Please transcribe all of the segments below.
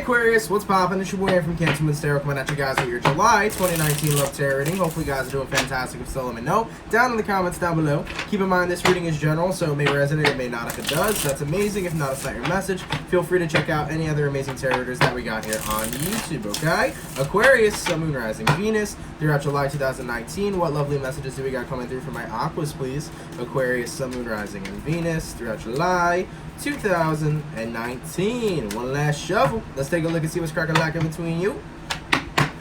Aquarius, what's poppin'? It's your boy from CancerMoonsTarot coming at you guys with your July 2019 love tarot reading. Hopefully you guys are doing fantastic. If so, let me know down in the comments down below. Keep in mind this reading is general, so it may resonate, it may not. If it does, that's amazing. If not, it's not your message. Feel free to check out any other amazing tarot readers that we got here on YouTube, okay? Aquarius, Sun, Moon, Rising, Venus, throughout July 2019. What lovely messages do we got coming through for my Aquas, please? Aquarius, Sun, Moon, Rising, and Venus, throughout July 2019. One last shuffle. Let's take a look and see what's cracking like in between you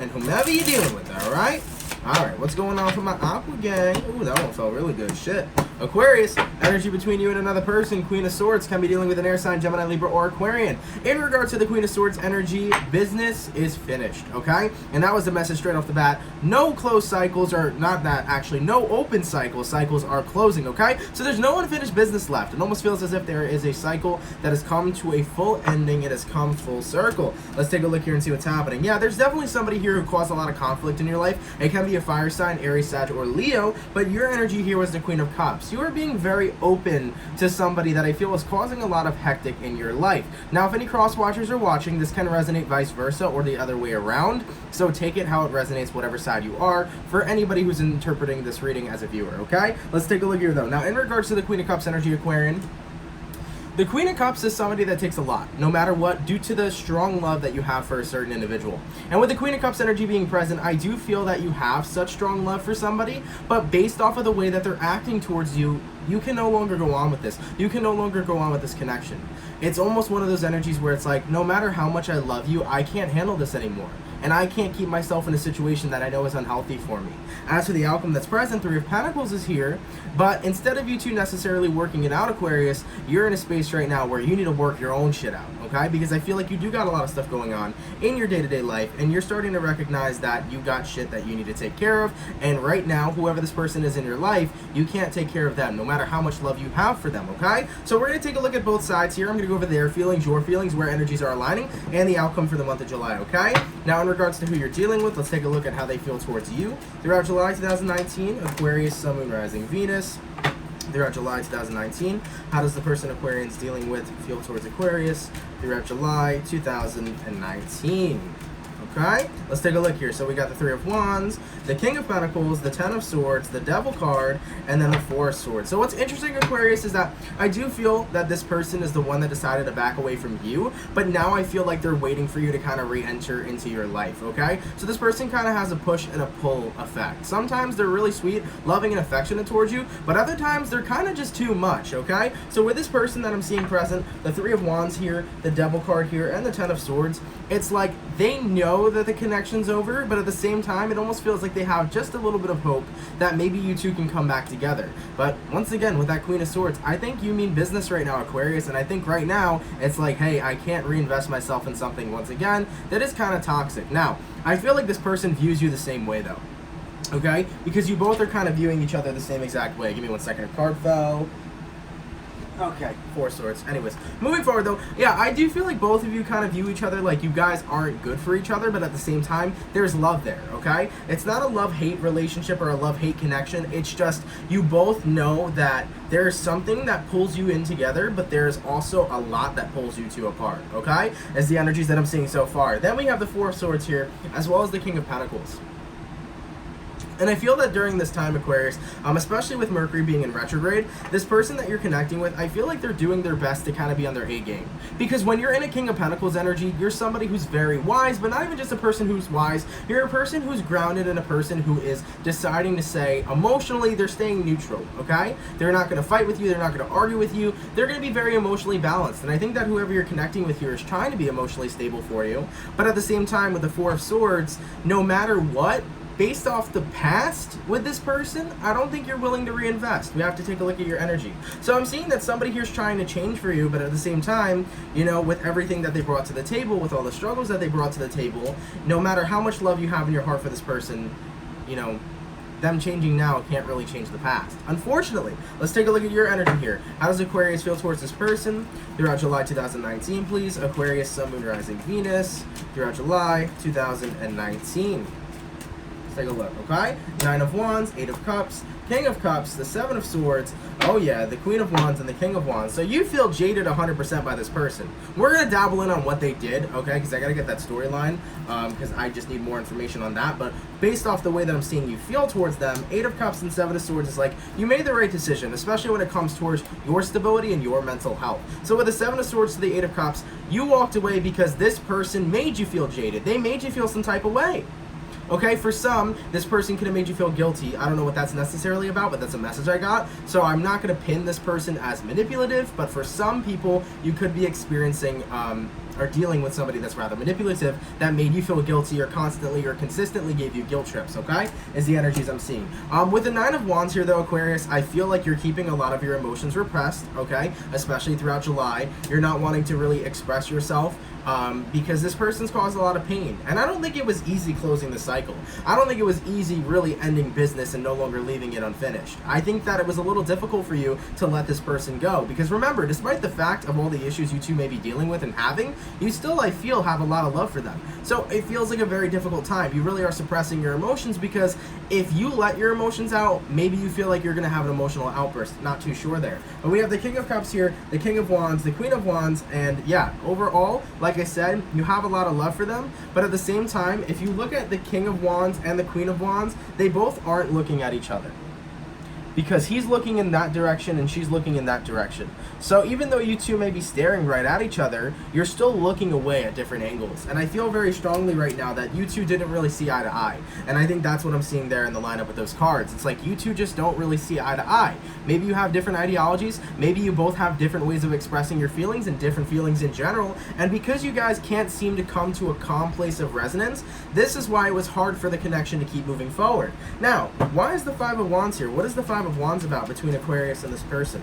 and whomever you're dealing with, alright? Alright, what's going on for my Aqua gang? Ooh, that one felt really good. Shit. Aquarius, energy between you and another person. Queen of Swords can be dealing with an air sign, Gemini, Libra, or Aquarian. In regards to the Queen of Swords energy, business is finished, okay? And that was the message straight off the bat. No closed cycles, or not that, actually, no open cycles. Cycles are closing, okay? So there's no unfinished business left. It almost feels as if there is a cycle that has come to a full ending. It has come full circle. Let's take a look here and see what's happening. Yeah, there's definitely somebody here who caused a lot of conflict in your life. It can be a fire sign, Aries, Sag, or Leo, but your energy here was the Queen of Cups. You are being very open to somebody that I feel is causing a lot of hectic in your life. Now, if any cross watchers are watching, this can resonate vice versa or the other way around. So take it how it resonates, whatever side you are, for anybody who's interpreting this reading as a viewer, okay? Let's take a look here, though. Now, in regards to the Queen of Cups energy, Aquarian, the Queen of Cups is somebody that takes a lot, no matter what, due to the strong love that you have for a certain individual. And with the Queen of Cups energy being present, I do feel that you have such strong love for somebody, but based off of the way that they're acting towards you, you can no longer go on with this. You can no longer go on with this connection. It's almost one of those energies where it's like, no matter how much I love you, I can't handle this anymore. And I can't keep myself in a situation that I know is unhealthy for me. As for the outcome that's present, Three of Pentacles is here, but instead of you two necessarily working it out, Aquarius, you're in a space right now where you need to work your own shit out, okay? Because I feel like you do got a lot of stuff going on in your day-to-day life, and you're starting to recognize that you got shit that you need to take care of, and right now, whoever this person is in your life, you can't take care of them, no matter how much love you have for them, okay? So we're going to take a look at both sides here. I'm going to go over their feelings, your feelings, where energies are aligning, and the outcome for the month of July, okay? Now, in regards to who you're dealing with, let's take a look at how they feel towards you. Throughout July 2019, Aquarius, Sun, Moon, Rising, Venus. Throughout July 2019, how does the person Aquarian's dealing with feel towards Aquarius throughout July 2019? Okay, let's take a look here. So we got the Three of Wands, the King of Pentacles, the Ten of Swords, the Devil card, and then the Four of Swords. So what's interesting, Aquarius, is that I do feel that this person is the one that decided to back away from you, but now I feel like they're waiting for you to kind of re-enter into your life, okay? So this person kind of has a push and a pull effect. Sometimes they're really sweet, loving, and affectionate towards you, but other times they're kind of just too much, okay? So with this person that I'm seeing present, the Three of Wands here, the Devil card here, and the Ten of Swords, it's like they know that the connection's over, but at the same time, it almost feels like they have just a little bit of hope that maybe you two can come back together. But once again, with that Queen of Swords, I think you mean business right now, Aquarius, and I think right now, it's like, hey, I can't reinvest myself in something once again that is kind of toxic. Now, I feel like this person views you the same way, though, okay? Because you both are kind of viewing each other the same exact way. Give me 1 second. A card fell. Okay, Four Swords. Anyways, moving forward though, yeah, I do feel like both of you kind of view each other like you guys aren't good for each other, but at the same time, there's love there, okay? It's not a love-hate relationship or a love-hate connection. It's just you both know that there's something that pulls you in together, but there's also a lot that pulls you two apart, okay? As the energies that I'm seeing so far. Then we have the Four of Swords here, as well as the King of Pentacles. And I feel that during this time, Aquarius, especially with Mercury being in retrograde, this person that you're connecting with, I feel like they're doing their best to kind of be on their A game. Because when you're in a King of Pentacles energy, you're somebody who's very wise, but not even just a person who's wise. You're a person who's grounded and a person who is deciding to say, emotionally, they're staying neutral, okay? They're not going to fight with you. They're not going to argue with you. They're going to be very emotionally balanced. And I think that whoever you're connecting with here is trying to be emotionally stable for you. But at the same time, with the Four of Swords, no matter what, based off the past with this person, I don't think you're willing to reinvest. We have to take a look at your energy. So I'm seeing that somebody here's trying to change for you, but at the same time, you know, with everything that they brought to the table, with all the struggles that they brought to the table, no matter how much love you have in your heart for this person, you know, them changing now can't really change the past, unfortunately. Let's take a look at your energy here. How does Aquarius feel towards this person throughout July 2019, please? Aquarius, Sun, Moon, Rising, Venus, throughout July 2019. take a look, okay? 9 of Wands, 8 of Cups, King of Cups, the 7 of Swords, oh yeah, the Queen of Wands and the King of Wands. So you feel jaded 100% by this person. We're going to dabble in on what they did, okay, because I got to get that storyline, because I just need more information on that. But based off the way that I'm seeing you feel towards them, 8 of Cups and 7 of Swords is like, you made the right decision, especially when it comes towards your stability and your mental health. So with the 7 of Swords to the 8 of Cups, you walked away because this person made you feel jaded. They made you feel some type of way. Okay, for some, this person could have made you feel guilty. I don't know what that's necessarily about, but that's a message I got. So I'm not going to pin this person as manipulative, but for some people, you could be experiencing or dealing with somebody that's rather manipulative that made you feel guilty or constantly or consistently gave you guilt trips, okay? Is the energies I'm seeing. With the 9 of Wands here, though, Aquarius, I feel like you're keeping a lot of your emotions repressed, okay? Especially throughout July. You're not wanting to really express yourself. Because this person's caused a lot of pain. And I don't think it was easy closing the cycle. I don't think it was easy really ending business and no longer leaving it unfinished. I think that it was a little difficult for you to let this person go. Because remember, despite the fact of all the issues you two may be dealing with and having, you still, I feel, have a lot of love for them. So it feels like a very difficult time. You really are suppressing your emotions because if you let your emotions out, maybe you feel like you're going to have an emotional outburst. Not too sure there. But we have the King of Cups here, the King of Wands, the Queen of Wands, and yeah, overall, like I said, you have a lot of love for them, but at the same time, if you look at the King of Wands and the Queen of Wands, they both aren't looking at each other. Because he's looking in that direction and she's looking in that direction. So even though you two may be staring right at each other, you're still looking away at different angles. And I feel very strongly right now that you two didn't really see eye to eye. And I think that's what I'm seeing there in the lineup with those cards. It's like you two just don't really see eye to eye. Maybe you have different ideologies. Maybe you both have different ways of expressing your feelings and different feelings in general. And because you guys can't seem to come to a calm place of resonance, this is why it was hard for the connection to keep moving forward. Now, why is the 5 of Wands here? What is the 5 of Wands about between Aquarius and this person?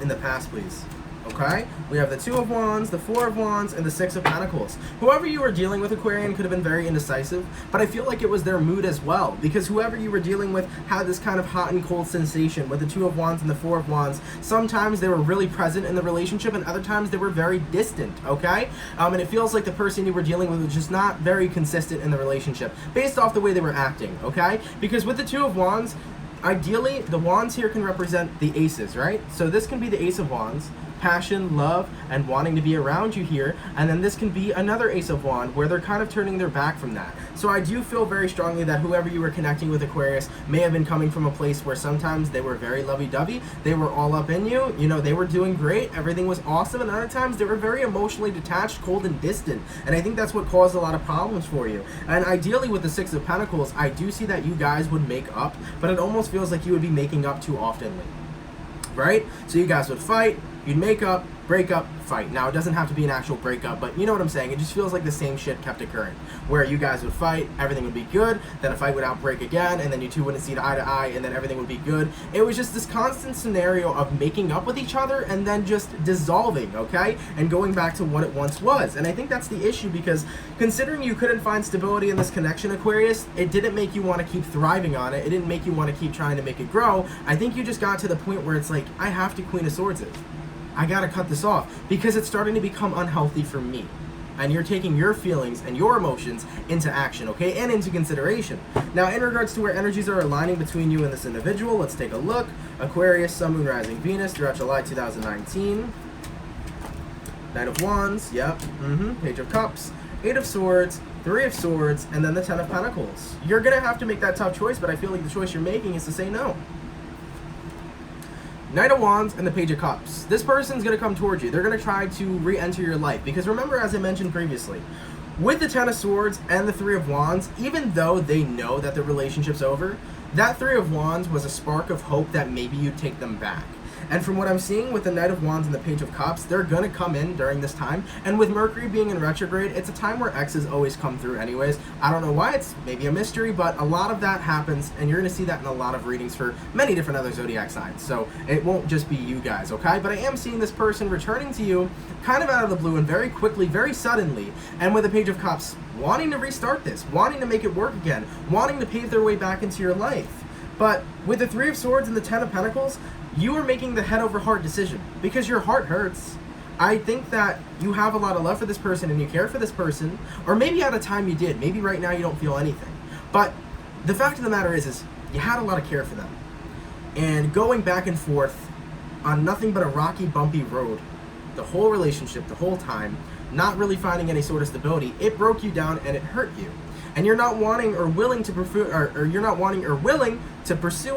In the past, please. Okay? We have the 2 of Wands, the 4 of Wands, and the 6 of Pentacles. Whoever you were dealing with, Aquarian, could have been very indecisive, but I feel like it was their mood as well, because whoever you were dealing with had this kind of hot and cold sensation with the 2 of Wands and the 4 of Wands. Sometimes they were really present in the relationship, and other times they were very distant, okay? And it feels like the person you were dealing with was just not very consistent in the relationship, based off the way they were acting, okay? Because with the 2 of Wands, ideally, the Wands here can represent the aces, right? So this can be the Ace of Wands, passion, love, and wanting to be around you here. And then this can be another Ace of Wands where they're kind of turning their back from that. So I do feel very strongly that whoever you were connecting with, Aquarius, may have been coming from a place where sometimes they were very lovey-dovey, they were all up in you, you know, they were doing great, everything was awesome, and other times they were very emotionally detached, cold, and distant. And I think that's what caused a lot of problems for you. And ideally with the 6 of Pentacles, I do see that you guys would make up, but it almost feels like you would be making up too oftenly. Right? So you guys would fight, you'd make up, break up, fight. Now, it doesn't have to be an actual breakup, but you know what I'm saying. It just feels like the same shit kept occurring, where you guys would fight, everything would be good, then a fight would outbreak again, and then you two wouldn't see eye to eye, and then everything would be good. It was just this constant scenario of making up with each other and then just dissolving, okay? And going back to what it once was. And I think that's the issue, because considering you couldn't find stability in this connection, Aquarius, it didn't make you want to keep thriving on it. It didn't make you want to keep trying to make it grow. I think you just got to the point where it's like, I have to Queen of Swords it. I gotta cut this off because it's starting to become unhealthy for me. And you're taking your feelings and your emotions into action, okay, and into consideration. Now, in regards to where energies are aligning between you and this individual, let's take a look. Aquarius, Sun, Moon, Rising, Venus throughout July 2019. Knight of Wands, yep, Page of Cups, 8 of Swords, 3 of Swords, and then the 10 of Pentacles. You're gonna have to make that tough choice, but I feel like the choice you're making is to say no. Knight of Wands and the Page of Cups. This person's going to come towards you. They're going to try to re-enter your life. Because remember, as I mentioned previously, with the 10 of Swords and the 3 of Wands, even though they know that the relationship's over, that 3 of Wands was a spark of hope that maybe you'd take them back. And from what I'm seeing with the Knight of Wands and the Page of Cups, they're going to come in during this time. And with Mercury being in retrograde, it's a time where exes always come through anyways. I don't know why, it's maybe a mystery, but a lot of that happens, and you're going to see that in a lot of readings for many different other zodiac signs. So it won't just be you guys, okay? But I am seeing this person returning to you kind of out of the blue and very quickly, very suddenly. And with the Page of Cups, wanting to restart this, wanting to make it work again, wanting to pave their way back into your life. But with the 3 of Swords and the 10 of Pentacles, you are making the head over heart decision because your heart hurts. I think that you have a lot of love for this person and you care for this person, or maybe at a time you did. Maybe right now you don't feel anything. But the fact of the matter is you had a lot of care for them. And going back and forth on nothing but a rocky, bumpy road, the whole relationship, the whole time, not really finding any sort of stability, it broke you down and it hurt you. And you're not wanting or willing to pursue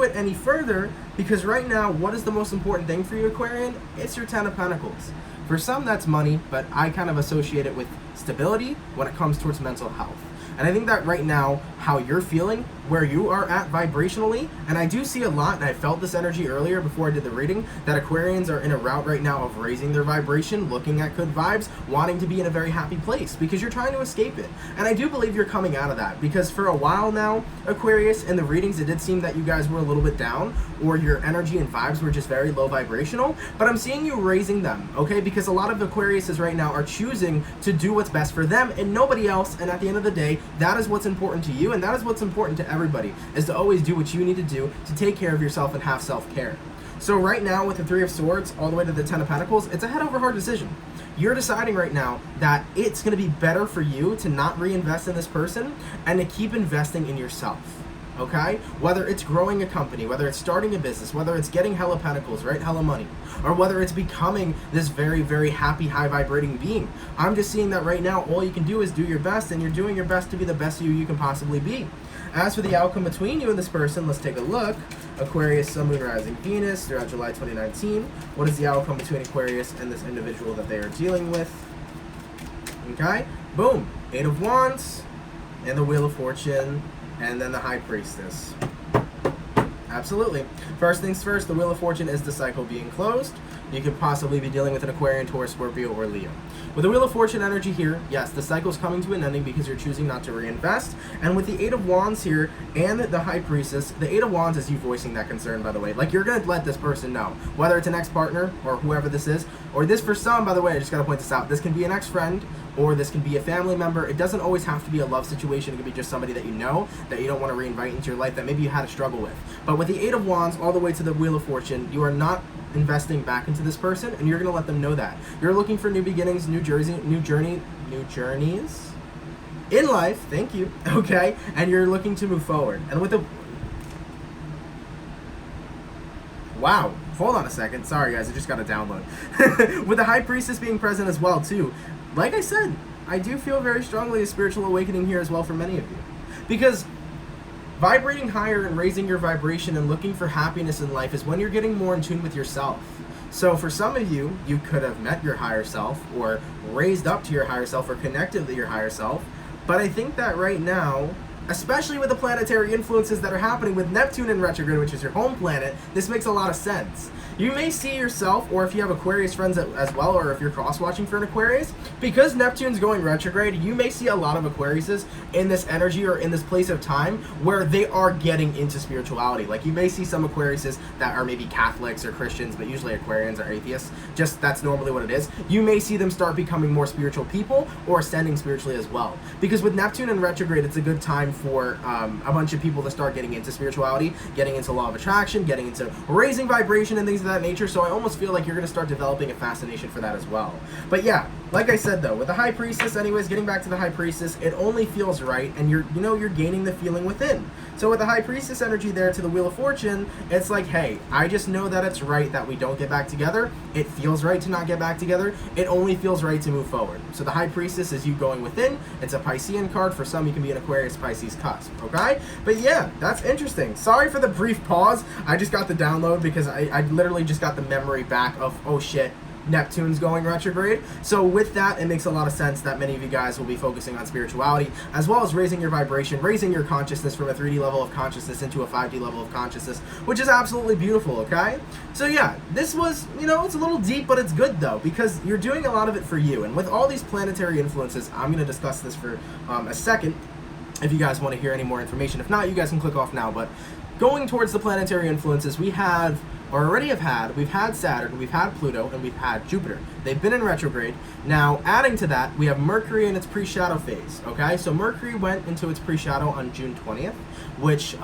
it any further, because right now, what is the most important thing for you, Aquarian? It's your Ten of Pentacles. For some, that's money, but I kind of associate it with stability when it comes towards mental health. And I think that right now, how you're feeling, where you are at vibrationally, and I do see a lot, and I felt this energy earlier before I did the reading, that Aquarians are in a route right now of raising their vibration, looking at good vibes, wanting to be in a very happy place, because you're trying to escape it. And I do believe you're coming out of that, because for a while now, Aquarius, in the readings, it did seem that you guys were a little bit down, or your energy and vibes were just very low vibrational, but I'm seeing you raising them, okay? Because a lot of Aquariuses right now are choosing to do what's best for them and nobody else, and at the end of the day, that is what's important to you, and that is what's important to everybody, is to always do what you need to do to take care of yourself and have self-care. So right now, with the Three of Swords all the way to the Ten of Pentacles, it's a head over heart decision. You're deciding right now that it's going to be better for you to not reinvest in this person and to keep investing in yourself. Okay? Whether it's growing a company, whether it's starting a business, whether it's getting hella pentacles, right? Hella money. Or whether it's becoming this very, very happy, high vibrating being. I'm just seeing that right now, all you can do is do your best, and you're doing your best to be the best you can possibly be. As for the outcome between you and this person, let's take a look. Aquarius, Sun, Moon, Rising, Venus, throughout July 2019. What is the outcome between Aquarius and this individual that they are dealing with? Okay? Boom. Eight of Wands, and the Wheel of Fortune, and then the High Priestess. Absolutely. First things first, the Wheel of Fortune is the cycle being closed. You could possibly be dealing with an Aquarian, Taurus, Scorpio, or Leo. With the Wheel of Fortune energy here, yes, the cycle's coming to an ending because you're choosing not to reinvest. And with the Eight of Wands here and the High Priestess, the Eight of Wands is you voicing that concern, by the way. Like, you're going to let this person know, whether it's an ex-partner or whoever this is, or this for some, by the way, I just got to point this out, this can be an ex-friend, or this can be a family member. It doesn't always have to be a love situation. It could be just somebody that you know, that you don't want to reinvite into your life, that maybe you had a struggle with. But with the Eight of Wands all the way to the Wheel of Fortune, you are not investing back into this person, and you're going to let them know that. You're looking for new beginnings, new journeys in life, thank you, okay? And you're looking to move forward. And with the... Wow. Hold on a second. Sorry, guys. I just got a download. With the High Priestess being present as well, too. Like I said, I do feel very strongly a spiritual awakening here as well for many of you. Because vibrating higher and raising your vibration and looking for happiness in life is when you're getting more in tune with yourself. So for some of you, you could have met your higher self or raised up to your higher self or connected with your higher self. But I think that right now, especially with the planetary influences that are happening with Neptune in retrograde, which is your home planet, this makes a lot of sense. You may see yourself, or if you have Aquarius friends as well, or if you're cross-watching for an Aquarius, because Neptune's going retrograde, you may see a lot of Aquariuses in this energy or in this place of time where they are getting into spirituality. Like, you may see some Aquariuses that are maybe Catholics or Christians, but usually Aquarians are atheists. Just, that's normally what it is. You may see them start becoming more spiritual people or ascending spiritually as well. Because with Neptune in retrograde, it's a good time for a bunch of people to start getting into spirituality, getting into law of attraction, getting into raising vibration and things of that nature. So I almost feel like you're going to start developing a fascination for that as well. But yeah, like I said though, with the High Priestess, anyways, getting back to the High Priestess, it only feels right, and you're gaining the feeling within. So with the High Priestess energy there to the Wheel of Fortune, it's like, hey, I just know that it's right that we don't get back together. It feels right to not get back together. It only feels right to move forward. So the High Priestess is you going within. It's a Piscean card. For some, you can be an Aquarius Pisces cusp, okay? But yeah, that's interesting. Sorry for the brief pause. I just got the download because I literally just got the memory back of, oh shit, Neptune's going retrograde. So with that, it makes a lot of sense that many of you guys will be focusing on spirituality, as well as raising your vibration, raising your consciousness from a 3D level of consciousness into a 5D level of consciousness, which is absolutely beautiful, okay? So yeah, this was, it's a little deep, but it's good though, because you're doing a lot of it for you. And with all these planetary influences, I'm going to discuss this for a second, if you guys want to hear any more information. If not, you guys can click off now. But going towards the planetary influences, we have or already have had, we've had Saturn, we've had Pluto, and we've had Jupiter. They've been in retrograde. Now, adding to that, we have Mercury in its pre-shadow phase, okay? So Mercury went into its pre-shadow on June 20th, which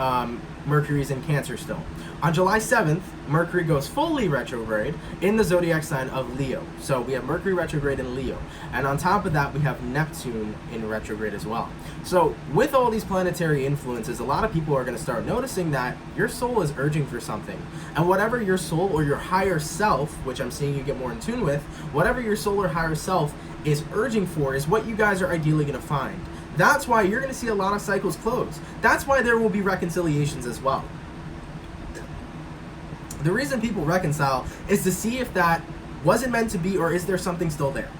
Mercury is in Cancer still. On July 7th, Mercury goes fully retrograde in the zodiac sign of Leo. So we have Mercury retrograde in Leo. And on top of that, we have Neptune in retrograde as well. So with all these planetary influences, a lot of people are going to start noticing that your soul is urging for something. And whatever your soul or your higher self, which I'm seeing you get more in tune with, whatever your soul or higher self is urging for is what you guys are ideally going to find. That's why you're going to see a lot of cycles close. That's why there will be reconciliations as well. The reason people reconcile is to see if that wasn't meant to be, or is there something still there.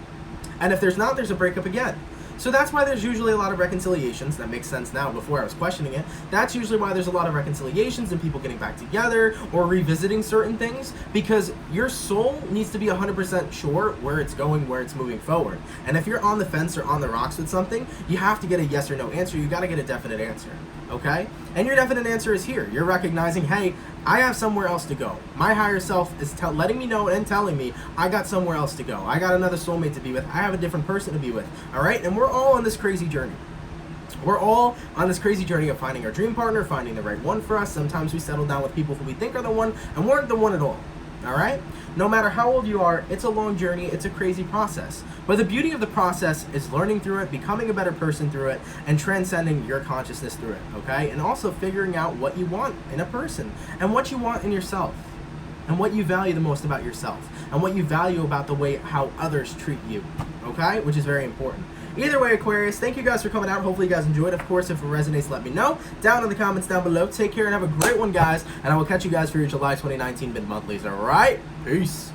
And if there's not, there's a breakup again. So that's why there's usually a lot of reconciliations. That makes sense now. Before I was questioning it. That's usually why there's a lot of reconciliations and people getting back together or revisiting certain things, because your soul needs to be 100% sure where it's going, where it's moving forward. And if you're on the fence or on the rocks with something, you have to get a yes or no answer. You got to get a definite answer. Okay? And your definite answer is here. You're recognizing, hey, I have somewhere else to go. My higher self is letting me know and telling me I got somewhere else to go. I got another soulmate to be with. I have a different person to be with. All right? And we're all on this crazy journey. We're all on this crazy journey of finding our dream partner, finding the right one for us. Sometimes we settle down with people who we think are the one and weren't the one at all. All right? No matter how old you are, it's a long journey. It's a crazy process. But the beauty of the process is learning through it, becoming a better person through it, and transcending your consciousness through it, okay? And also figuring out what you want in a person and what you want in yourself and what you value the most about yourself and what you value about the way how others treat you, okay? Which is very important. Either way, Aquarius, thank you guys for coming out. Hopefully you guys enjoyed. Of course, if it resonates, let me know down in the comments down below. Take care and have a great one, guys. And I will catch you guys for your July 2019 mid-monthlies, all right? Peace.